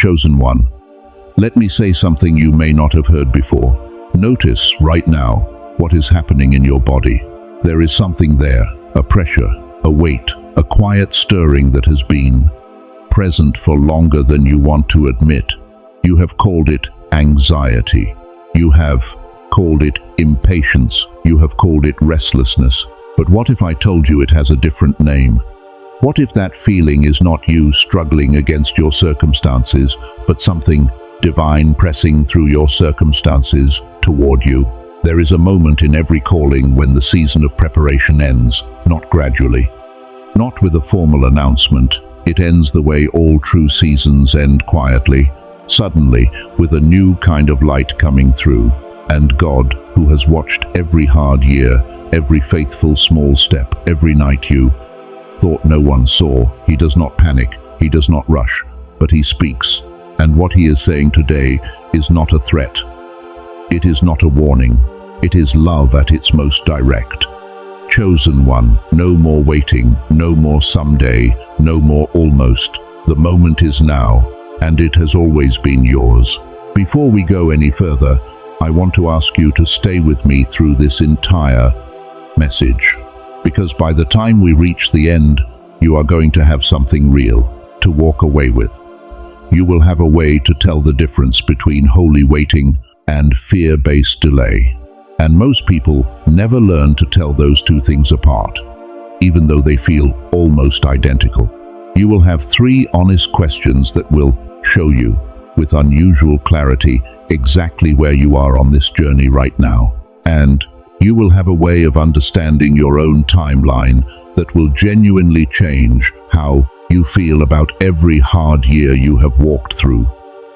Chosen one, let me say something you may not have heard before. Notice right now what is happening in your body. There is something there, a pressure, a weight, a quiet stirring that has been present for longer than you want to admit. You have called it anxiety. You have called it impatience. You have called it restlessness. But what if I told you it has a different name? What if that feeling is not you struggling against your circumstances, but something divine pressing through your circumstances toward you? There is a moment in every calling when the season of preparation ends, not gradually, not with a formal announcement. It ends the way all true seasons end, quietly, suddenly, with a new kind of light coming through. And God, who has watched every hard year, every faithful small step, every night you thought no one saw, he does not panic, he does not rush, but he speaks. And what he is saying today is not a threat. It is not a warning. It is love at its most direct. Chosen one, no more waiting, no more someday, no more almost. The moment is now, and it has always been yours. Before we go any further, I want to ask you to stay with me through this entire message, because by the time we reach the end, you are going to have something real to walk away with. You will have a way to tell the difference between holy waiting and fear-based delay. And most people never learn to tell those two things apart, even though they feel almost identical. You will have 3 honest questions that will show you, with unusual clarity, exactly where you are on this journey right now. And you will have a way of understanding your own timeline that will genuinely change how you feel about every hard year you have walked through.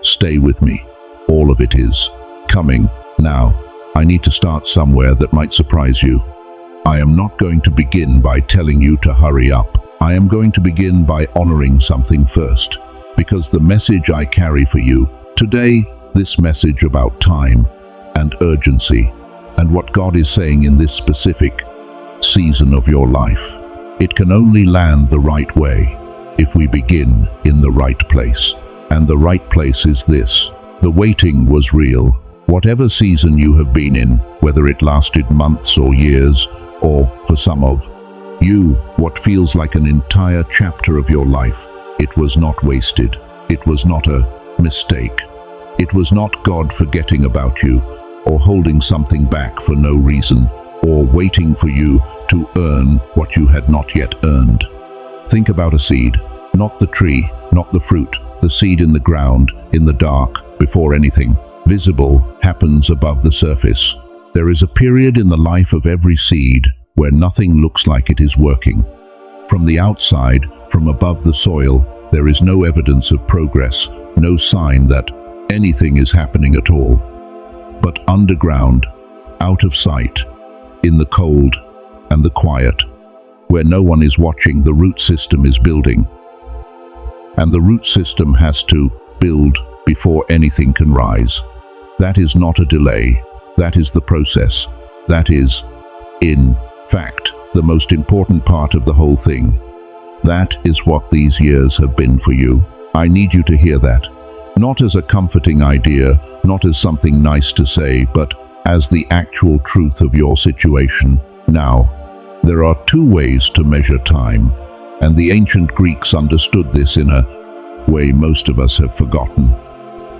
Stay with me. All of it is coming now. I need to start somewhere that might surprise you. I am not going to begin by telling you to hurry up. I am going to begin by honoring something first, because the message I carry for you today, this message about time and urgency, and what God is saying in this specific season of your life, it can only land the right way if we begin in the right place. And the right place is this: the waiting was real. Whatever season you have been in, whether it lasted months or years, or for some of you, what feels like an entire chapter of your life, it was not wasted. It was not a mistake. It was not God forgetting about you, or holding something back for no reason, or waiting for you to earn what you had not yet earned. Think about a seed, not the tree, not the fruit, the seed in the ground, in the dark, before anything visible happens above the surface. There is a period in the life of every seed where nothing looks like it is working. From the outside, from above the soil, there is no evidence of progress, no sign that anything is happening at all. But underground, out of sight, in the cold and the quiet, where no one is watching, the root system is building. And the root system has to build before anything can rise. That is not a delay. That is the process. That is, in fact, the most important part of the whole thing. That is what these years have been for you. I need you to hear that. Not as a comforting idea, not as something nice to say, but as the actual truth of your situation. Now, there are 2 ways to measure time, and the ancient Greeks understood this in a way most of us have forgotten.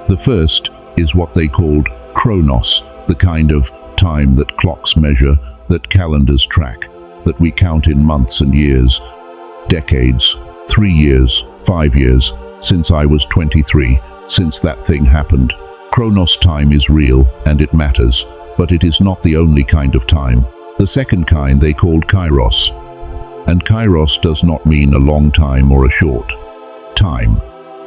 The first is what they called chronos, the kind of time that clocks measure, that calendars track, that we count in months and years, decades, 3 years, 5 years, since I was 23, since that thing happened. Chronos time is real and it matters, but it is not the only kind of time. The second kind they called kairos. And kairos does not mean a long time or a short time.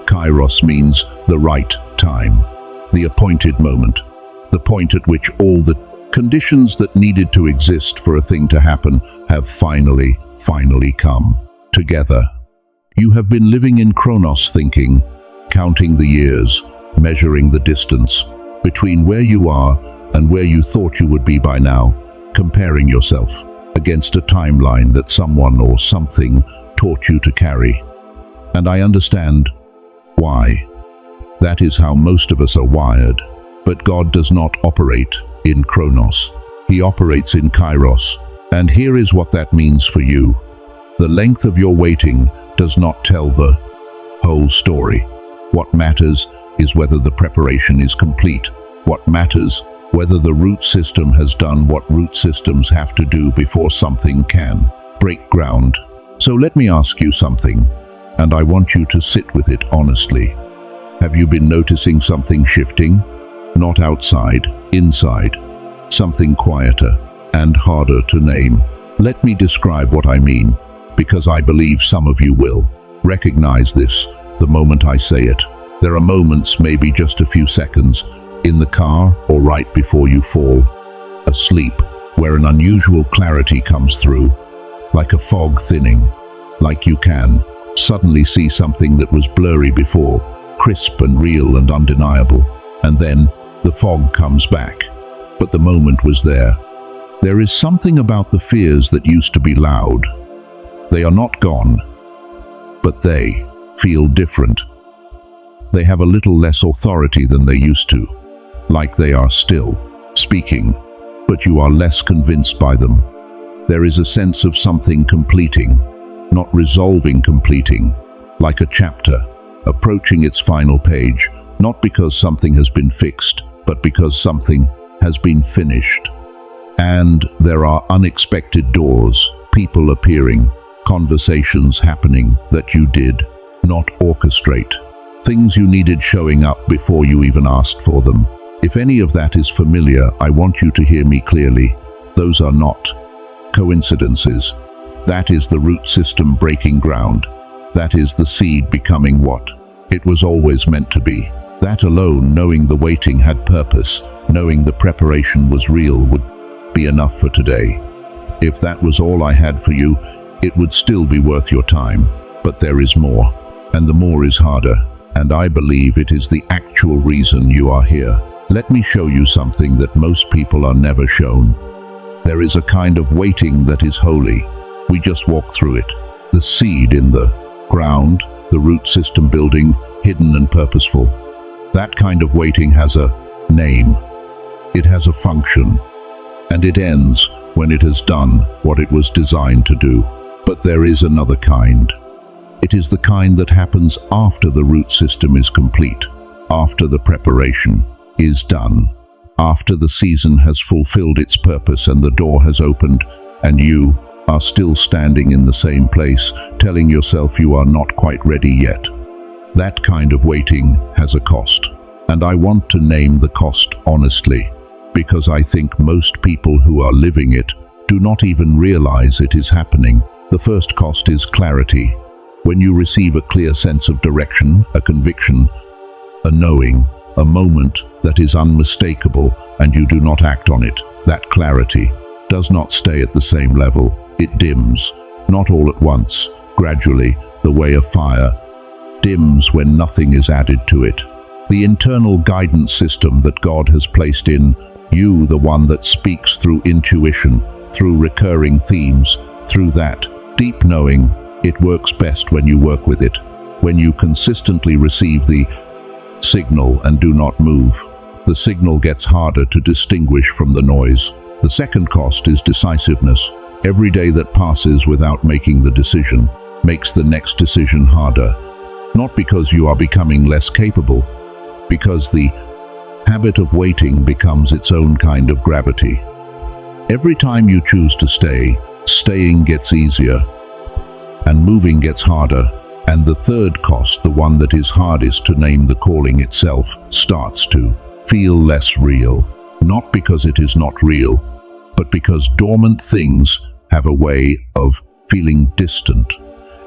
Kairos means the right time, the appointed moment, the point at which all the conditions that needed to exist for a thing to happen have finally come together. You have been living in chronos thinking, counting the years, measuring the distance between where you are and where you thought you would be by now, comparing yourself against a timeline that someone or something taught you to carry. And I understand why. That is how most of us are wired. But God does not operate in Chronos. He operates in Kairos. And here is what that means for you. The length of your waiting does not tell the whole story. What matters is whether the preparation is complete. What matters, whether the root system has done what root systems have to do before something can break ground. So let me ask you something, and I want you to sit with it honestly. Have you been noticing something shifting? Not outside, inside. Something quieter and harder to name. Let me describe what I mean, because I believe some of you will recognize this the moment I say it. There are moments, maybe just a few seconds, in the car or right before you fall asleep, where an unusual clarity comes through, like a fog thinning, like you can suddenly see something that was blurry before, crisp and real and undeniable, and then the fog comes back. But the moment was there. There is something about the fears that used to be loud. They are not gone, but they feel different. They have a little less authority than they used to, like they are still speaking, but you are less convinced by them. There is a sense of something completing, not resolving, completing, like a chapter, approaching its final page, not because something has been fixed, but because something has been finished. And there are unexpected doors, people appearing, conversations happening that you did not orchestrate, things you needed showing up before you even asked for them. If any of that is familiar, I want you to hear me clearly. Those are not coincidences. That is the root system breaking ground. That is the seed becoming what it was always meant to be. That alone, knowing the waiting had purpose, knowing the preparation was real, would be enough for today. If that was all I had for you, it would still be worth your time. But there is more, and the more is harder, and I believe it is the actual reason you are here. Let me show you something that most people are never shown. There is a kind of waiting that is holy. We just walk through it. The seed in the ground, the root system building, hidden and purposeful. That kind of waiting has a name. It has a function. And it ends when it has done what it was designed to do. But there is another kind. It is the kind that happens after the root system is complete, after the preparation is done, after the season has fulfilled its purpose and the door has opened, and you are still standing in the same place, telling yourself you are not quite ready yet. That kind of waiting has a cost, and I want to name the cost honestly, because I think most people who are living it do not even realize it is happening. The first cost is clarity. When you receive a clear sense of direction, a conviction, a knowing, a moment that is unmistakable, and you do not act on it, that clarity does not stay at the same level. It dims, not all at once, gradually, the way a fire dims when nothing is added to it. The internal guidance system that God has placed in you, the one that speaks through intuition, through recurring themes, through that deep knowing, it works best when you work with it, when you consistently receive the signal and do not move. The signal gets harder to distinguish from the noise. The second cost is decisiveness. Every day that passes without making the decision makes the next decision harder. Not because you are becoming less capable, because the habit of waiting becomes its own kind of gravity. Every time you choose to stay, staying gets easier, and moving gets harder. And the third cost, the one that is hardest to name, the calling itself, starts to feel less real. Not because it is not real, but because dormant things have a way of feeling distant,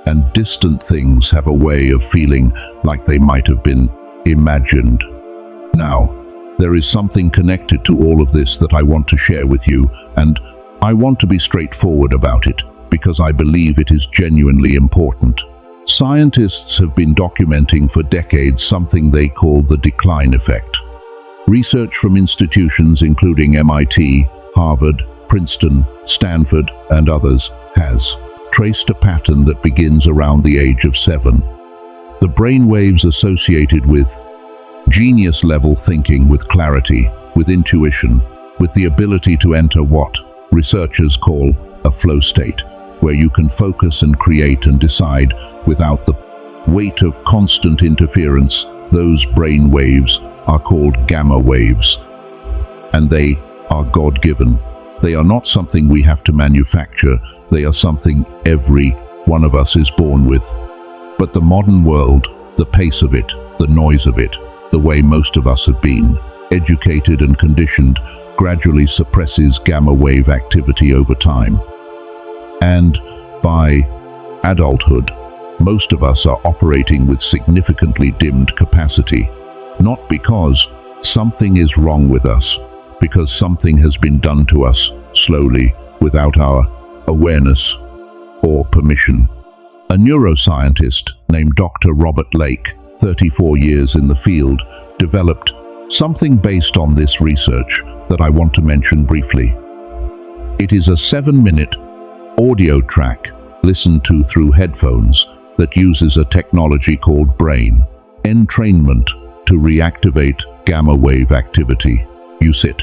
and distant things have a way of feeling like they might have been imagined. Now, there is something connected to all of this that I want to share with you, and I want to be straightforward about it, because I believe it is genuinely important. Scientists have been documenting for decades something they call the decline effect. Research from institutions including MIT, Harvard, Princeton, Stanford, and others has traced a pattern that begins around the age of 7. The brainwaves associated with Genius-level thinking with clarity, with intuition, with the ability to enter what researchers call a flow state, where you can focus and create and decide without the weight of constant interference. Those brain waves are called gamma waves, and they are God-given. They are not something we have to manufacture, they are something every one of us is born with. But the modern world, the pace of it, the noise of it, the way most of us have been educated and conditioned, gradually suppresses gamma wave activity over time. And by adulthood, most of us are operating with significantly dimmed capacity, not because something is wrong with us, because something has been done to us slowly, without our awareness or permission. A neuroscientist named Dr. Robert Lake, 34 years in the field, developed something based on this research that I want to mention briefly. It is a 7-minute audio track listened to through headphones that uses a technology called brain entrainment to reactivate gamma wave activity. You sit.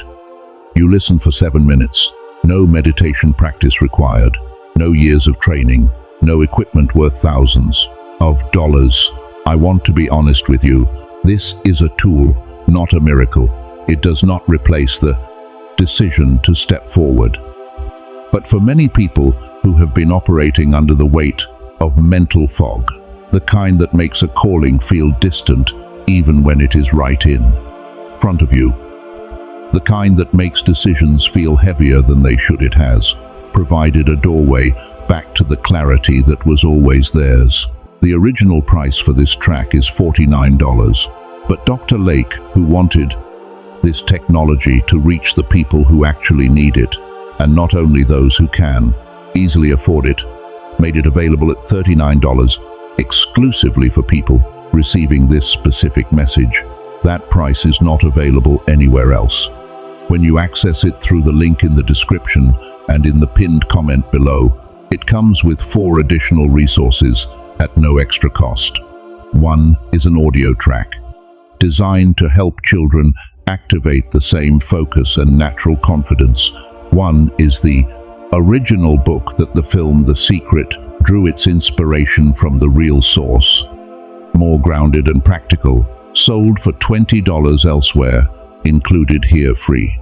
You listen for 7 minutes. No meditation practice required. No years of training. No equipment worth thousands of dollars. I want to be honest with you. This is a tool, not a miracle. It does not replace the decision to step forward. But for many people who have been operating under the weight of mental fog, the kind that makes a calling feel distant even when it is right in front of you, the kind that makes decisions feel heavier than they should, it has provided a doorway back to the clarity that was always theirs. The original price for this track is $49, but Dr. Lake, who wanted this technology to reach the people who actually need it, and not only those who can easily afford it, made it available at $39 exclusively for people receiving this specific message. That price is not available anywhere else. When you access it through the link in the description and in the pinned comment below, it comes with 4 additional resources at no extra cost. 1 is an audio track designed to help children activate the same focus and natural confidence. 1 is the original book that the film The Secret drew its inspiration from the real source. More grounded and practical, sold for $20 elsewhere, included here free.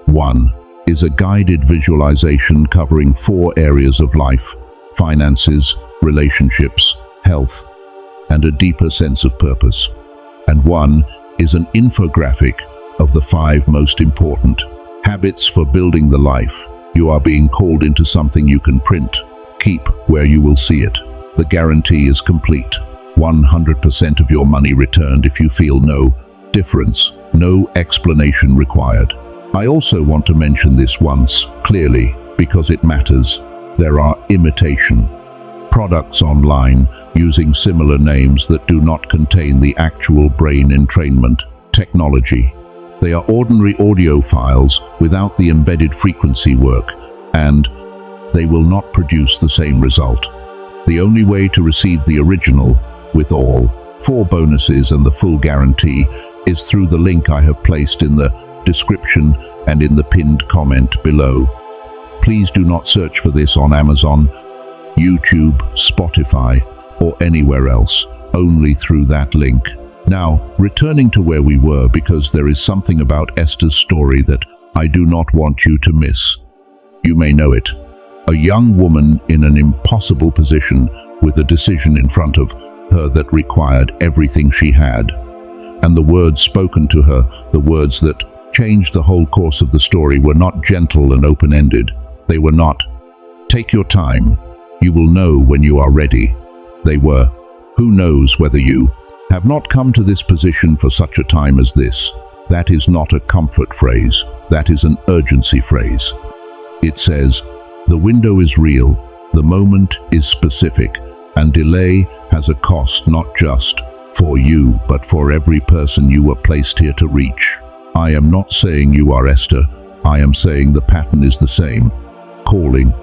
1 is a guided visualization covering 4 areas of life: finances, relationships, health, and a deeper sense of purpose. And 1 is an infographic of the 5 most important habits for building the life you are being called into, something you can print, keep where you will see it. The guarantee is complete. 100% of your money returned if you feel no difference, no explanation required. I also want to mention this once clearly because it matters. There are imitation products online using similar names that do not contain the actual brain entrainment technology. They are ordinary audio files without the embedded frequency work, and they will not produce the same result. The only way to receive the original, with all 4 bonuses and the full guarantee, is through the link I have placed in the description and in the pinned comment below. Please do not search for this on Amazon, YouTube, Spotify, or anywhere else, only through that link. Now, returning to where we were, because there is something about Esther's story that I do not want you to miss. You may know it. A young woman in an impossible position with a decision in front of her that required everything she had. And the words spoken to her, the words that changed the whole course of the story, were not gentle and open-ended. They were not, "Take your time. You will know when you are ready." They were, "Who knows whether you have not come to this position for such a time as this." That is not a comfort phrase. That is an urgency phrase. It says, the window is real, the moment is specific, and delay has a cost, not just for you, but for every person you were placed here to reach. I am not saying you are Esther. I am saying the pattern is the same. Calling,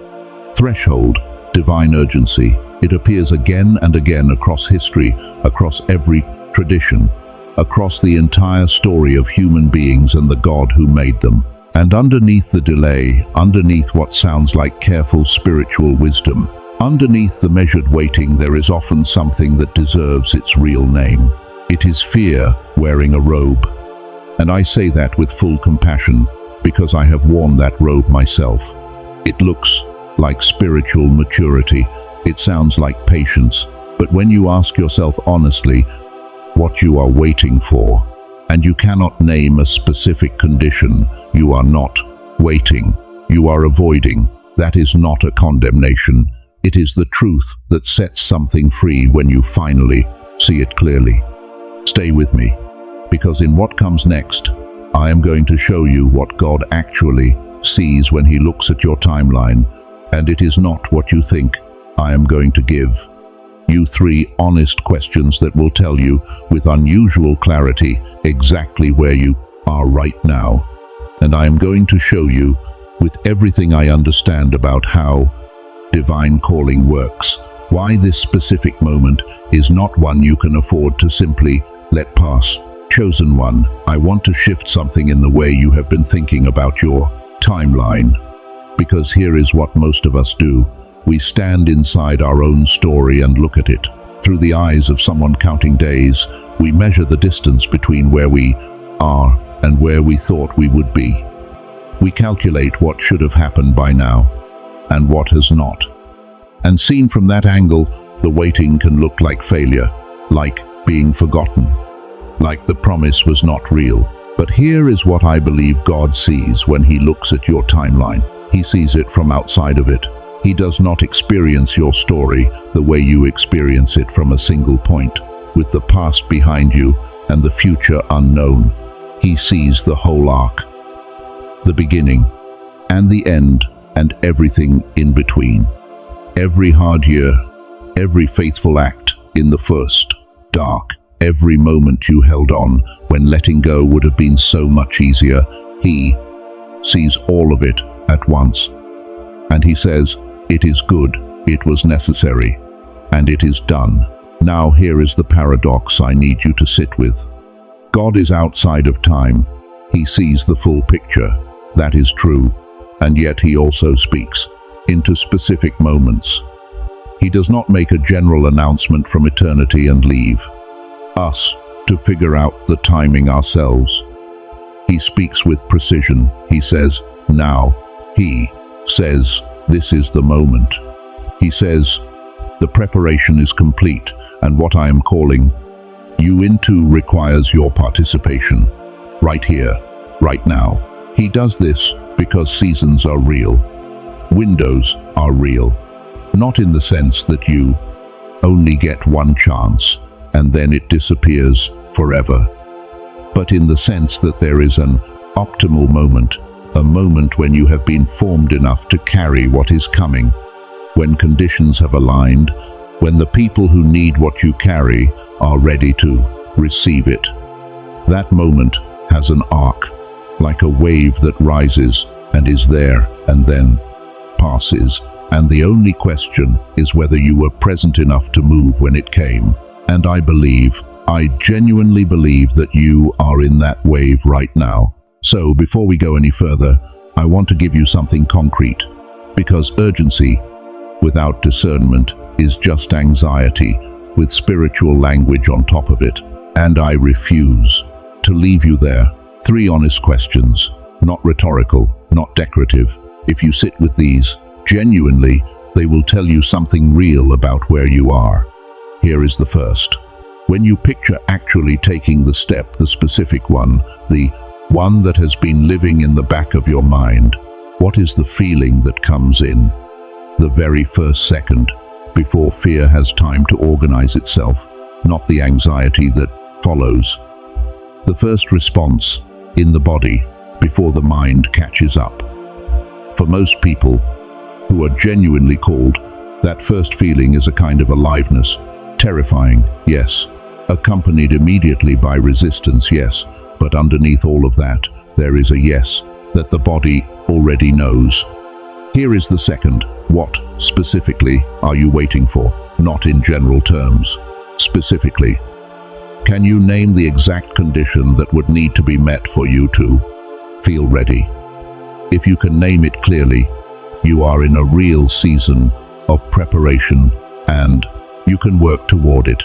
threshold, divine urgency. It appears again and again across history, across every tradition. across the entire story of human beings and the God who made them. And underneath the delay, underneath what sounds like careful spiritual wisdom, underneath the measured waiting, there is often something that deserves its real name. It is fear wearing a robe. And I say that with full compassion, because I have worn that robe myself. It looks like spiritual maturity. It sounds like patience. But when you ask yourself honestly what you are waiting for, and you cannot name a specific condition, you are not waiting. You are avoiding. That is not a condemnation. It is the truth that sets something free when you finally see it clearly. Stay with me, because in what comes next, I am going to show you what God actually sees when He looks at your timeline, and it is not what you think. I am going to give you 3 honest questions that will tell you with unusual clarity exactly where you are right now. And I am going to show you, with everything I understand about how divine calling works, why this specific moment is not one you can afford to simply let pass. Chosen one, I want to shift something in the way you have been thinking about your timeline. Because here is what most of us do. We stand inside our own story and look at it. Through the eyes of someone counting days, we measure the distance between where we are and where we thought we would be. We calculate what should have happened by now and what has not. And seen from that angle, the waiting can look like failure, like being forgotten, like the promise was not real. But here is what I believe God sees when He looks at your timeline. He sees it from outside of it. He does not experience your story the way you experience it from a single point, with the past behind you and the future unknown. He sees the whole arc, the beginning and the end, and everything in between. Every hard year, every faithful act in the first dark, every moment you held on when letting go would have been so much easier. He sees all of it at once. And He says, it is good, it was necessary, and it is done. Now here is the paradox I need you to sit with. God is outside of time. He sees the full picture. That is true. And yet He also speaks into specific moments. He does not make a general announcement from eternity and leave us to figure out the timing ourselves. He speaks with precision. He says, now. He says, this is the moment. He says, the preparation is complete, and what I am calling you into requires your participation. Right here, right now. He does this because seasons are real. Windows are real. Not in the sense that you only get one chance and then it disappears forever, but in the sense that there is an optimal moment, a moment when you have been formed enough to carry what is coming, when conditions have aligned, when the people who need what you carry are ready to receive it. That moment has an arc, like a wave that rises and is there and then passes, and the only question is whether you were present enough to move when it came. And I genuinely believe that you are in that wave right now. So before we go any further, I want to give you something concrete, because urgency without discernment is just anxiety with spiritual language on top of it. And I refuse to leave you there. 3 honest questions, not rhetorical, not decorative. If you sit with these, genuinely, they will tell you something real about where you are. Here is the first. When you picture actually taking the step, the specific one, the one that has been living in the back of your mind, what is the feeling that comes in? The very first second, before fear has time to organize itself, not the anxiety that follows. The first response in the body before the mind catches up. For most people who are genuinely called, that first feeling is a kind of aliveness, terrifying, yes, accompanied immediately by resistance, yes, but underneath all of that, there is a yes that the body already knows. Here is the second. What, specifically, are you waiting for? Not in general terms. Specifically. Can you name the exact condition that would need to be met for you to feel ready? If you can name it clearly, you are in a real season of preparation and you can work toward it.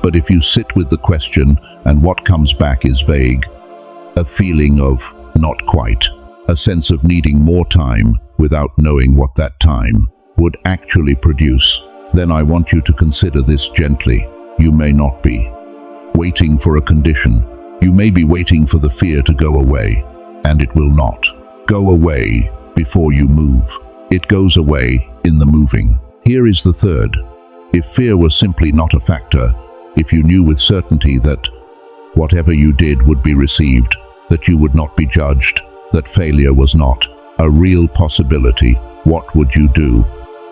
But if you sit with the question and what comes back is vague, a feeling of not quite, a sense of needing more time without knowing what that time would actually produce, then I want you to consider this gently. You may not be waiting for a condition. You may be waiting for the fear to go away, and it will not go away before you move. It goes away in the moving. Here is the third. If fear was simply not a factor, if you knew with certainty that whatever you did would be received, that you would not be judged, that failure was not a real possibility, what would you do?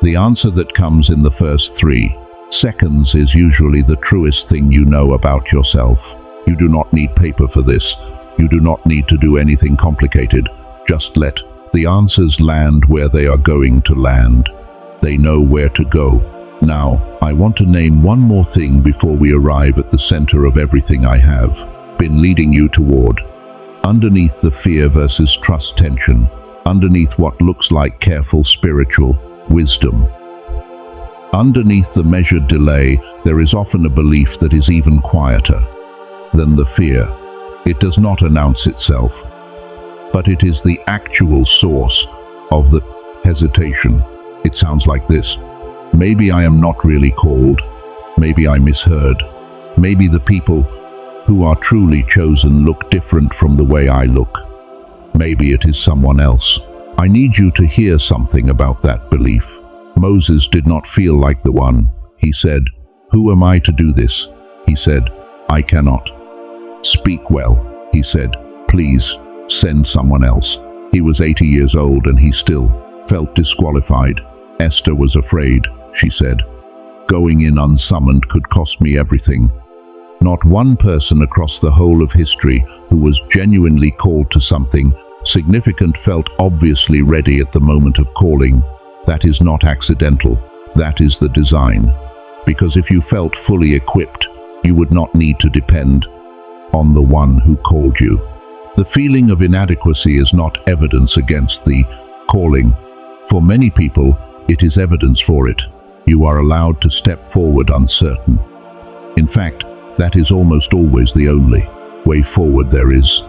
The answer that comes in the first 3 seconds is usually the truest thing you know about yourself. You do not need paper for this. You do not need to do anything complicated. Just let the answers land where they are going to land. They know where to go. Now, I want to name one more thing before we arrive at the center of everything I have been leading you toward. Underneath the fear versus trust tension, underneath what looks like careful spiritual wisdom, underneath the measured delay, there is often a belief that is even quieter than the fear. It does not announce itself, but it is the actual source of the hesitation. It sounds like this. Maybe I am not really called. Maybe I misheard. Maybe the people who are truly chosen look different from the way I look. Maybe it is someone else. I need you to hear something about that belief. Moses did not feel like the one. He said, "Who am I to do this?" He said, "I cannot." "Speak well," he said. "Please, send someone else." He was 80 years old and he still felt disqualified. Esther was afraid, she said. Going in unsummoned could cost me everything. Not one person across the whole of history who was genuinely called to something significant felt obviously ready at the moment of calling. That is not accidental. That is the design. Because if you felt fully equipped, you would not need to depend on the one who called you. The feeling of inadequacy is not evidence against the calling. For many people, it is evidence for it. You are allowed to step forward uncertain. In fact, that is almost always the only way forward there is.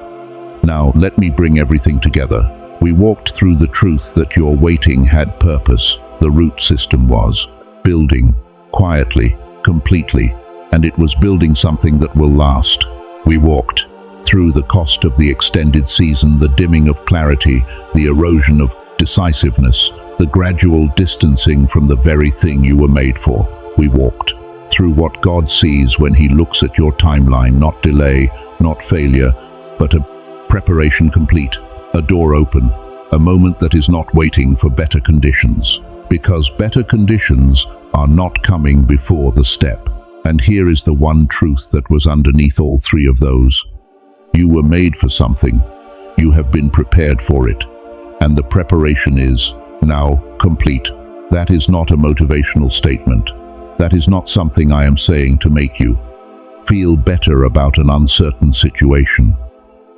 Now, let me bring everything together. We walked through the truth that your waiting had purpose. The root system was building, quietly, completely, and it was building something that will last. We walked through the cost of the extended season, the dimming of clarity, the erosion of decisiveness, the gradual distancing from the very thing you were made for. We walked through what God sees when He looks at your timeline, not delay, not failure, but a preparation complete, a door open, a moment that is not waiting for better conditions, because better conditions are not coming before the step. And here is the one truth that was underneath all 3 of those. You were made for something. You have been prepared for it. And the preparation is now complete. That is not a motivational statement. That is not something I am saying to make you feel better about an uncertain situation.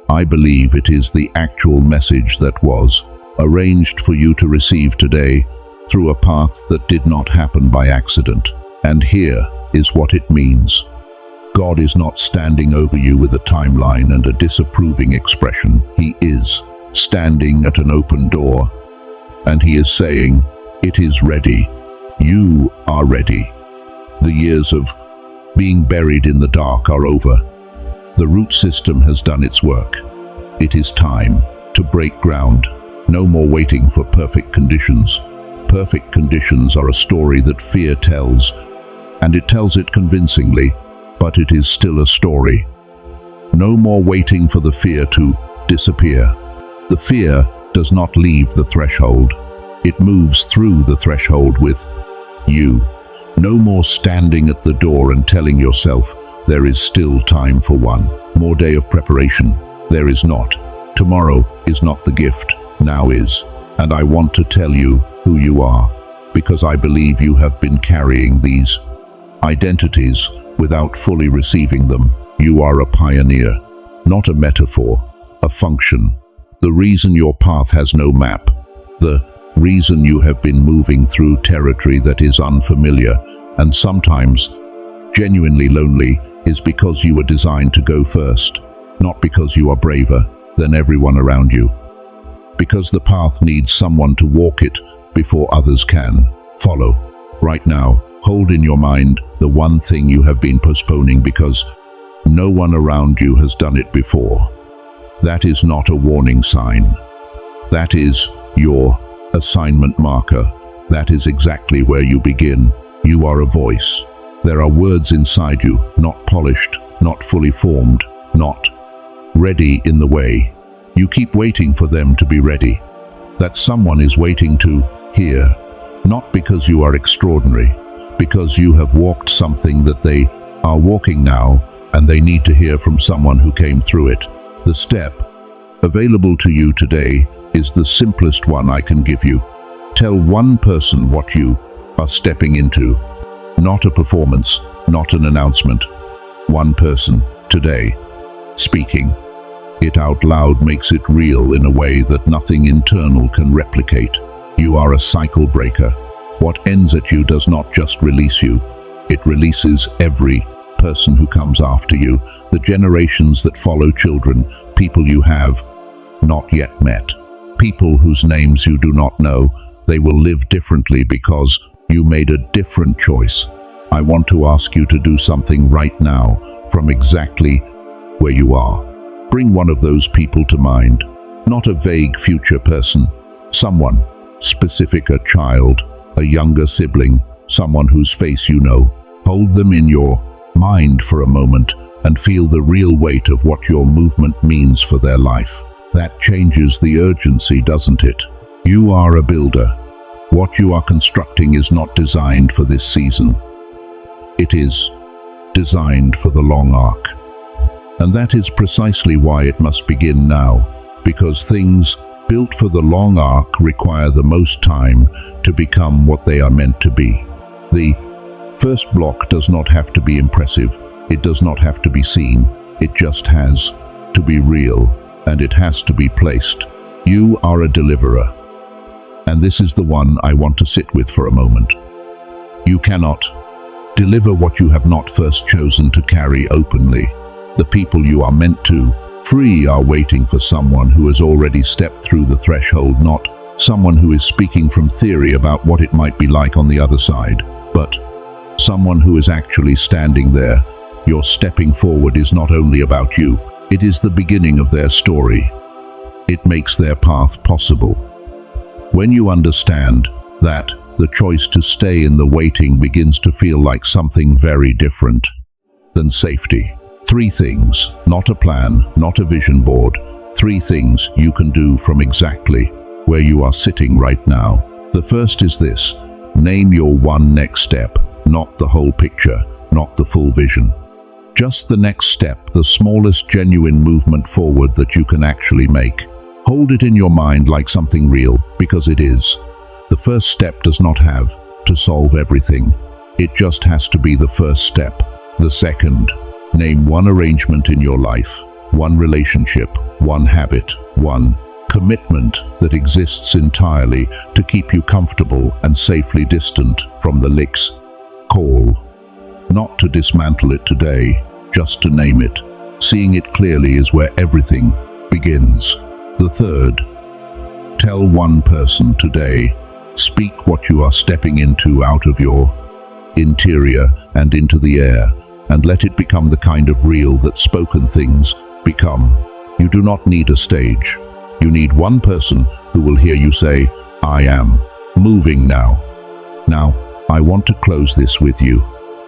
I believe it is the actual message that was arranged for you to receive today through a path that did not happen by accident. And here is what it means. God is not standing over you with a timeline and a disapproving expression. He is standing at an open door, and He is saying, "It is ready. You are ready." The years of being buried in the dark are over. The root system has done its work. It is time to break ground. No more waiting for perfect conditions. Perfect conditions are a story that fear tells, and it tells it convincingly, but it is still a story. No more waiting for the fear to disappear. The fear does not leave the threshold. It moves through the threshold with you. No more standing at the door and telling yourself, there is still time for one more day of preparation. There is not. Tomorrow is not the gift. Now is. And I want to tell you who you are, because I believe you have been carrying these identities without fully receiving them. You are a pioneer, not a metaphor, a function. The reason your path has no map, the reason you have been moving through territory that is unfamiliar and sometimes genuinely lonely, is because you were designed to go first, not because you are braver than everyone around you. Because the path needs someone to walk it before others can follow. Right now, hold in your mind the one thing you have been postponing because no one around you has done it before. That is not a warning sign. That is your assignment marker. That is exactly where you begin. You are a voice. There are words inside you, not polished, not fully formed, not ready in the way. You keep waiting for them to be ready. That someone is waiting to hear. Not because you are extraordinary, because you have walked something that they are walking now, and they need to hear from someone who came through it. The step available to you today is the simplest one I can give you. Tell one person what you are stepping into. Not a performance, not an announcement. One person, today. Speaking it out loud makes it real in a way that nothing internal can replicate. You are a cycle breaker. What ends at you does not just release you. It releases every person who comes after you, the generations that follow, children, people you have not yet met, people whose names you do not know. They will live differently because you made a different choice. I want to ask you to do something right now from exactly where you are. Bring one of those people to mind, not a vague future person, someone specific, a child, a younger sibling, someone whose face you know. Hold them in your mind for a moment and feel the real weight of what your movement means for their life. That changes the urgency, doesn't it? You are a builder. What you are constructing is not designed for this season. It is designed for the long arc. And that is precisely why it must begin now, because things built for the long arc require the most time to become what they are meant to be. The first block does not have to be impressive. It does not have to be seen. It just has to be real, and it has to be placed. You are a deliverer. And this is the one I want to sit with for a moment. You cannot deliver what you have not first chosen to carry openly. The people you are meant to free are waiting for someone who has already stepped through the threshold, not someone who is speaking from theory about what it might be like on the other side, but someone who is actually standing there. Your stepping forward is not only about you, it is the beginning of their story. It makes their path possible. When you understand that, the choice to stay in the waiting begins to feel like something very different than safety. 3 things, not a plan, not a vision board. 3 things you can do from exactly where you are sitting right now. The first is this: name your one next step, not the whole picture, not the full vision. Just the next step, the smallest genuine movement forward that you can actually make. Hold it in your mind like something real, because it is. The first step does not have to solve everything. It just has to be the first step. The second, name one arrangement in your life, one relationship, one habit, one commitment that exists entirely to keep you comfortable and safely distant from the licks call. Not to dismantle it today, just to name it. Seeing it clearly is where everything begins. The third, tell one person today. Speak what you are stepping into out of your interior and into the air, and let it become the kind of real that spoken things become. You do not need a stage. You need one person who will hear you say, I am moving now. Now, I want to close this with you,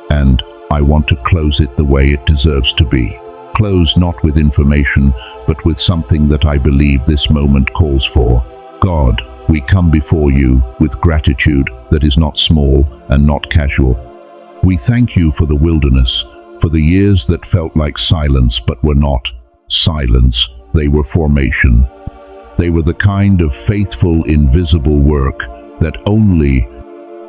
and I want to close it the way it deserves to be. Close not with information, but with something that I believe this moment calls for. God, we come before you with gratitude that is not small and not casual. We thank you for the wilderness, for the years that felt like silence but were not silence. They were formation. They were the kind of faithful, invisible work that only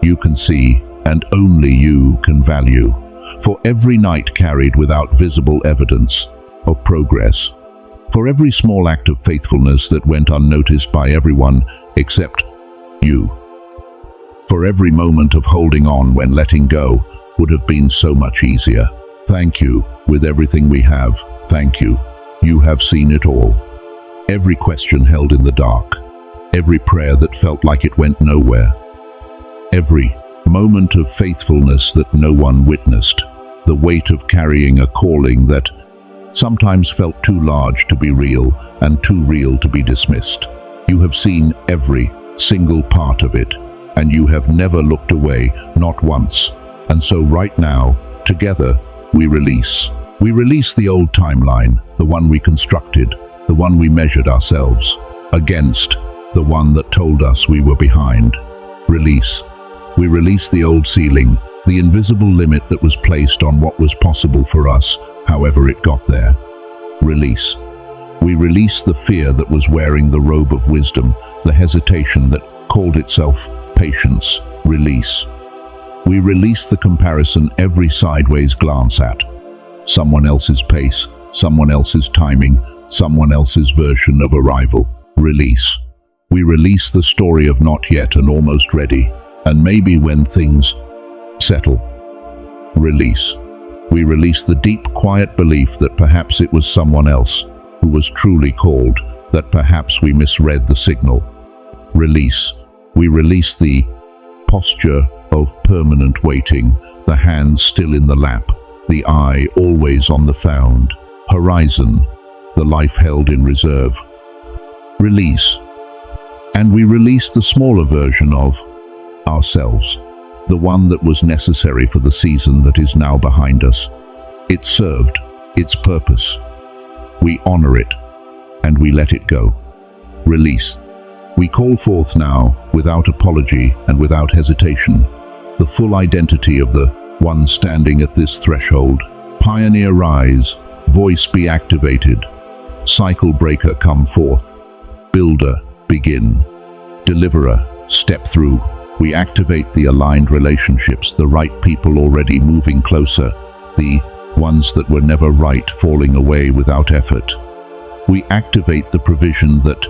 you can see and only you can value. for every night carried without visible evidence of progress, for every small act of faithfulness that went unnoticed by everyone except you, for every moment of holding on when letting go would have been so much easier. Thank you, with everything we have, thank you. You have seen it all. Every question held in the dark, every prayer that felt like it went nowhere, every moment of faithfulness that no one witnessed, the weight of carrying a calling that sometimes felt too large to be real and too real to be dismissed. You have seen every single part of it, and you have never looked away, not once. And so right now, together, we release. We release the old timeline, the one we constructed, the one we measured ourselves against, the one that told us we were behind. Release. We release the old ceiling, the invisible limit that was placed on what was possible for us, however it got there. Release. We release the fear that was wearing the robe of wisdom, the hesitation that called itself patience. Release. We release the comparison every sideways glance at. Someone else's pace, someone else's timing, someone else's version of arrival. Release. We release the story of not yet and almost ready, and maybe when things settle. Release. We release the deep, quiet belief that perhaps it was someone else who was truly called, that perhaps we misread the signal. Release. We release the posture of permanent waiting, the hands still in the lap, the eye always on the found horizon, the life held in reserve. Release. And we release the smaller version of ourselves, the one that was necessary for the season that is now behind us. It served its purpose. We honor it, and we let it go. Release. We call forth now, without apology and without hesitation, the full identity of the one standing at this threshold. Pioneer rise, voice be activated, cycle breaker come forth, builder begin, deliverer step through. We activate the aligned relationships, the right people already moving closer, the ones that were never right falling away without effort. We activate the provision that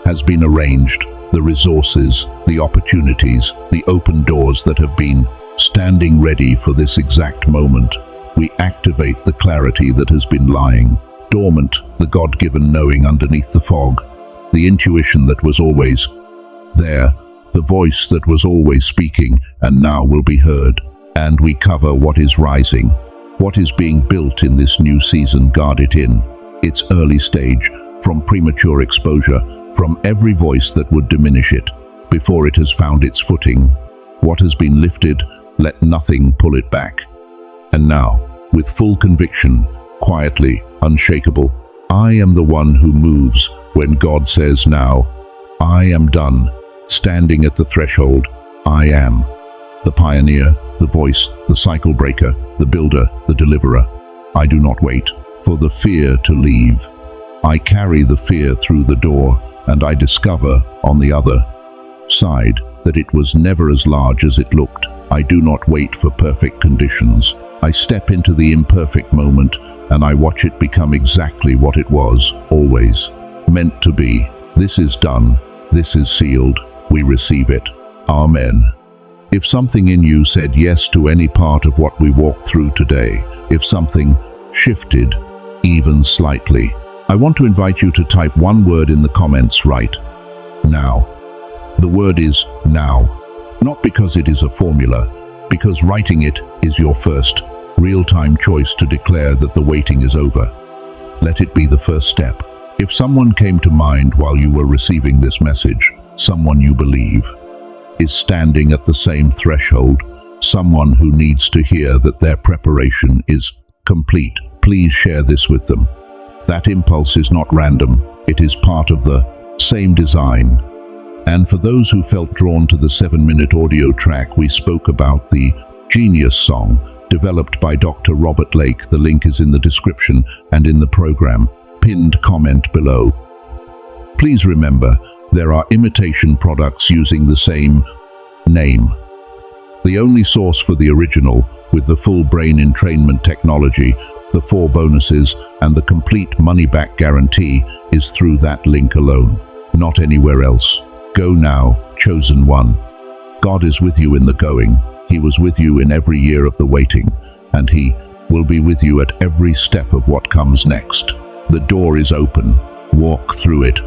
has been arranged, the resources, the opportunities, the open doors that have been standing ready for this exact moment. We activate the clarity that has been lying dormant, the God-given knowing underneath the fog, the intuition that was always there, the voice that was always speaking and now will be heard. And we cover what is rising, what is being built in this new season. Guard it in its early stage, from premature exposure, from every voice that would diminish it, before it has found its footing. What has been lifted, let nothing pull it back. And now, with full conviction, quietly, unshakable, I am the one who moves when God says now. I am done. Standing at the threshold, I am. The pioneer, the voice, the cycle breaker, the builder, the deliverer. I do not wait for the fear to leave. I carry the fear through the door, and I discover on the other side that it was never as large as it looked. I do not wait for perfect conditions. I step into the imperfect moment, and I watch it become exactly what it was, always meant to be. This is done. This is sealed. We receive it. Amen. If something in you said yes to any part of what we walked through today, if something shifted, even slightly, I want to invite you to type one word in the comments right now. The word is now. Not because it is a formula, because writing it is your first real-time choice to declare that the waiting is over. Let it be the first step. If someone came to mind while you were receiving this message, someone you believe is standing at the same threshold, someone who needs to hear that their preparation is complete, please share this with them. That impulse is not random. It is part of the same design. And for those who felt drawn to the 7-minute audio track we spoke about, the Genius song, developed by Dr. Robert Lake, the link is in the description and in the program pinned comment below. Please remember, there are imitation products using the same name. The only source for the original with the full brain entrainment technology, the 4 bonuses, and the complete money-back guarantee is through that link alone, not anywhere else. Go now, chosen one. God is with you in the going. He was with you in every year of the waiting, and He will be with you at every step of what comes next. The door is open. Walk through it.